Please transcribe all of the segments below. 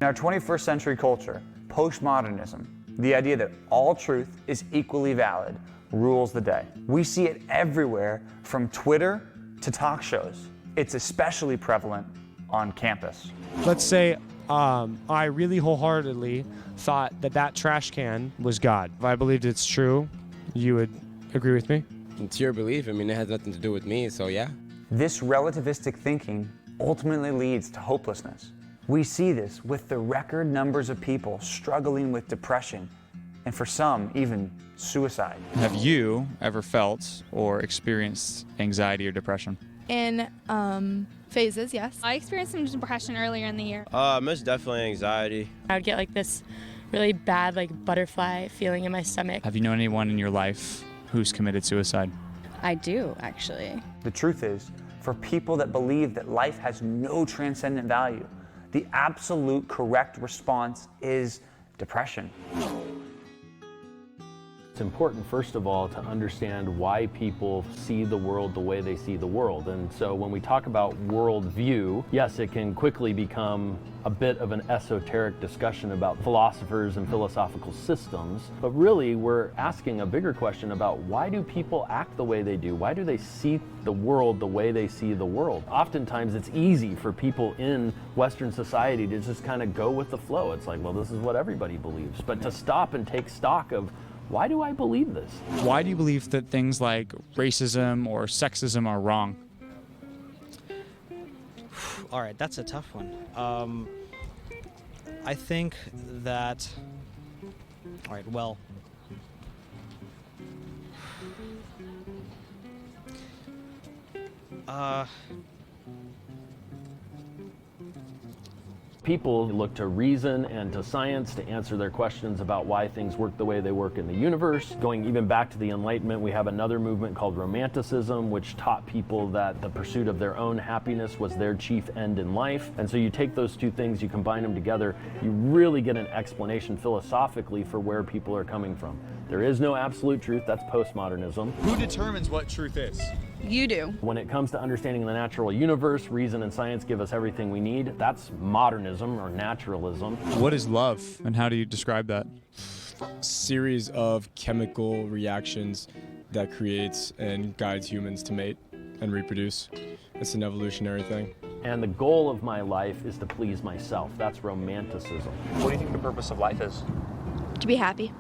In our 21st century culture, postmodernism, the idea that all truth is equally valid, rules the day. We see it everywhere, from Twitter to talk shows. It's especially prevalent on campus. Let's say I really wholeheartedly thought that trash can was God. If I believed it's true, you would agree with me? It's your belief. I mean, it has nothing to do with me, so yeah. This relativistic thinking ultimately leads to hopelessness. We see this with the record numbers of people struggling with depression, and for some, even suicide. Have you ever felt or experienced anxiety or depression? In phases, yes. I experienced some depression earlier in the year. Most definitely anxiety. I would get like this really bad butterfly feeling in my stomach. Have you known anyone in your life who's committed suicide? I do, actually. The truth is, for people that believe that life has no transcendent value, the absolute correct response is depression. It's important, first of all, to understand why people see the world the way they see the world. And so when we talk about worldview, yes, it can quickly become a bit of an esoteric discussion about philosophers and philosophical systems. But really, we're asking a bigger question about why do people act the way they do? Why do they see the world the way they see the world? Oftentimes, it's easy for people in Western society to just kind of go with the flow. It's like, well, this is what everybody believes. But to stop and take stock of, why do I believe this? Why do you believe that things like racism or sexism are wrong? All right, that's a tough one. I think that, all right, well, People look to reason and to science to answer their questions about why things work the way they work in the universe. Going even back to the Enlightenment, we have another movement called Romanticism, which taught people that the pursuit of their own happiness was their chief end in life. And so you take those two things, you combine them together, you really get an explanation philosophically for where people are coming from. There is no absolute truth, that's postmodernism. Who determines what truth is? You do. When it comes to understanding the natural universe, reason and science give us everything we need. That's modernism or naturalism. What is love, and how do you describe that? Series of chemical reactions that creates and guides humans to mate and reproduce. It's an evolutionary thing. And the goal of my life is to please myself. That's romanticism. What do you think the purpose of life is? To be happy.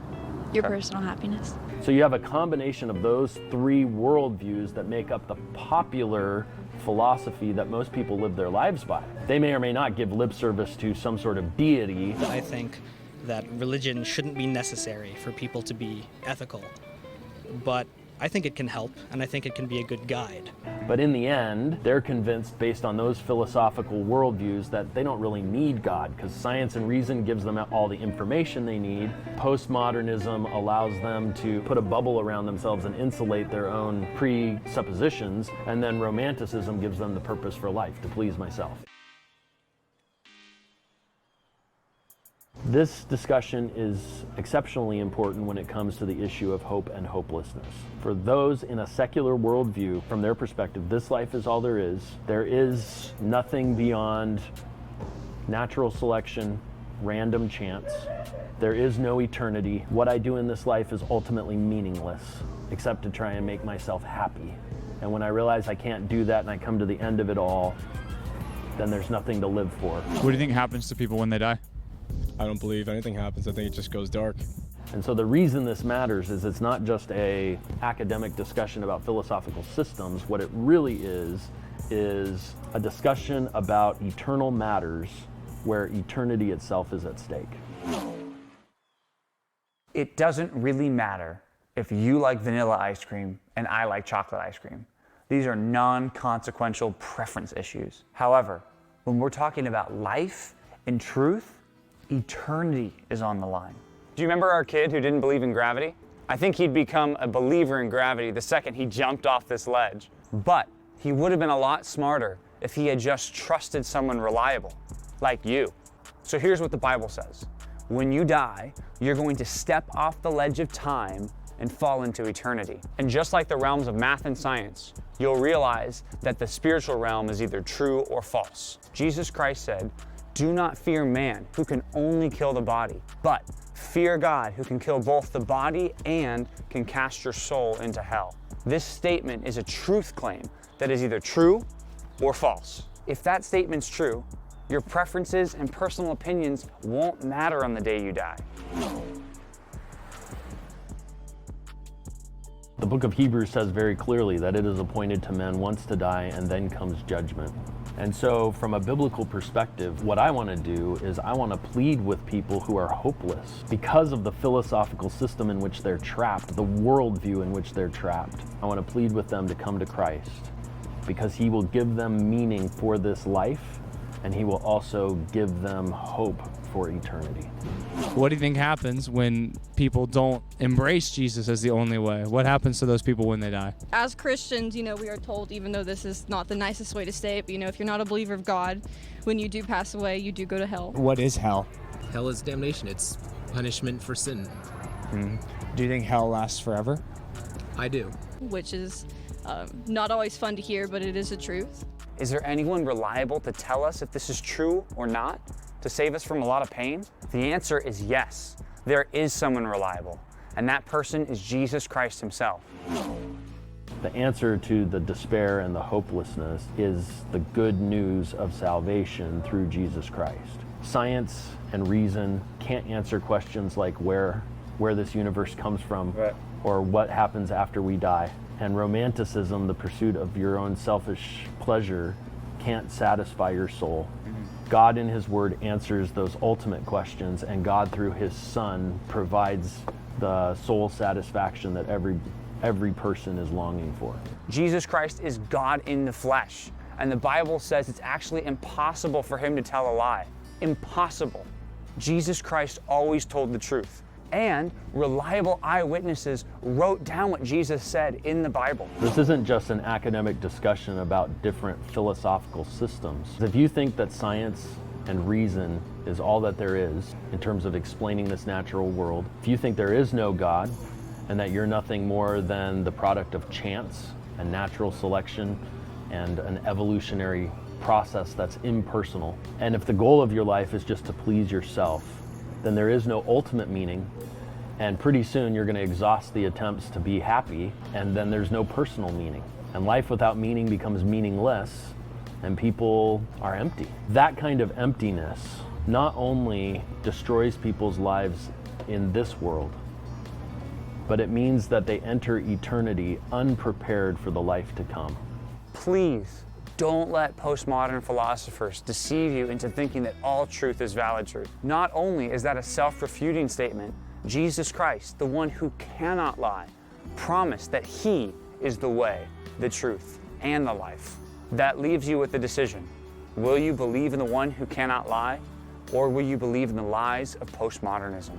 Your personal happiness. So you have a combination of those three worldviews that make up the popular philosophy that most people live their lives by. They may or may not give lip service to some sort of deity. I think that religion shouldn't be necessary for people to be ethical, but I think it can help, and I think it can be a good guide. But in the end, they're convinced, based on those philosophical worldviews, that they don't really need God, because science and reason gives them all the information they need. Postmodernism allows them to put a bubble around themselves and insulate their own presuppositions, and then romanticism gives them the purpose for life, to please myself. This discussion is exceptionally important when it comes to the issue of hope and hopelessness. For those in a secular worldview, from their perspective, this life is all there is. There is nothing beyond natural selection, random chance. There is no eternity. What I do in this life is ultimately meaningless, except to try and make myself happy. And when I realize I can't do that and I come to the end of it all, then there's nothing to live for. What do you think happens to people when they die? I don't believe anything happens. I think it just goes dark. And so the reason this matters is it's not just a academic discussion about philosophical systems. What it really is a discussion about eternal matters where eternity itself is at stake. It doesn't really matter if you like vanilla ice cream and I like chocolate ice cream. These are non-consequential preference issues. However, when we're talking about life and truth, eternity is on the line. Do you remember our kid who didn't believe in gravity? I think he'd become a believer in gravity the second he jumped off this ledge. But he would have been a lot smarter if he had just trusted someone reliable, like you. So here's what the Bible says. When you die, you're going to step off the ledge of time and fall into eternity. And just like the realms of math and science, you'll realize that the spiritual realm is either true or false. Jesus Christ said, Do not fear man, who can only kill the body, but fear God, who can kill both the body and can cast your soul into hell. This statement is a truth claim that is either true or false. If that statement's true, your preferences and personal opinions won't matter on the day you die. The book of Hebrews says very clearly that it is appointed to men once to die and then comes judgment. And so from a biblical perspective, what I want to do is I want to plead with people who are hopeless because of the philosophical system in which they're trapped, the worldview in which they're trapped. I want to plead with them to come to Christ because he will give them meaning for this life and he will also give them hope for eternity. What do you think happens when people don't embrace Jesus as the only way? What happens to those people when they die? As Christians, we are told, even though this is not the nicest way to say it, but if you're not a believer of God, when you do pass away, you do go to hell. What is hell? Hell is damnation. It's punishment for sin. Do you think hell lasts forever? I do. Which is not always fun to hear, but it is the truth. Is there anyone reliable to tell us if this is true or not, to save us from a lot of pain? The answer is yes. There is someone reliable, and that person is Jesus Christ himself. The answer to the despair and the hopelessness is the good news of salvation through Jesus Christ. Science and reason can't answer questions like where this universe comes from, or what happens after we die. And romanticism, the pursuit of your own selfish pleasure, can't satisfy your soul. God in his word answers those ultimate questions, and God through his Son provides the soul satisfaction that every person is longing for. Jesus Christ is God in the flesh, and the Bible says it's actually impossible for him to tell a lie. Impossible. Jesus Christ always told the truth, and reliable eyewitnesses wrote down what Jesus said in the Bible. This isn't just an academic discussion about different philosophical systems. If you think that science and reason is all that there is in terms of explaining this natural world, if you think there is no God and that you're nothing more than the product of chance and natural selection and an evolutionary process that's impersonal, and if the goal of your life is just to please yourself, then there is no ultimate meaning, and pretty soon you're going to exhaust the attempts to be happy, and then there's no personal meaning. And life without meaning becomes meaningless, and people are empty. That kind of emptiness not only destroys people's lives in this world, but it means that they enter eternity unprepared for the life to come. Please don't let postmodern philosophers deceive you into thinking that all truth is valid truth. Not only is that a self-refuting statement, Jesus Christ, the one who cannot lie, promised that he is the way, the truth, and the life. That leaves you with a decision. Will you believe in the one who cannot lie, or will you believe in the lies of postmodernism?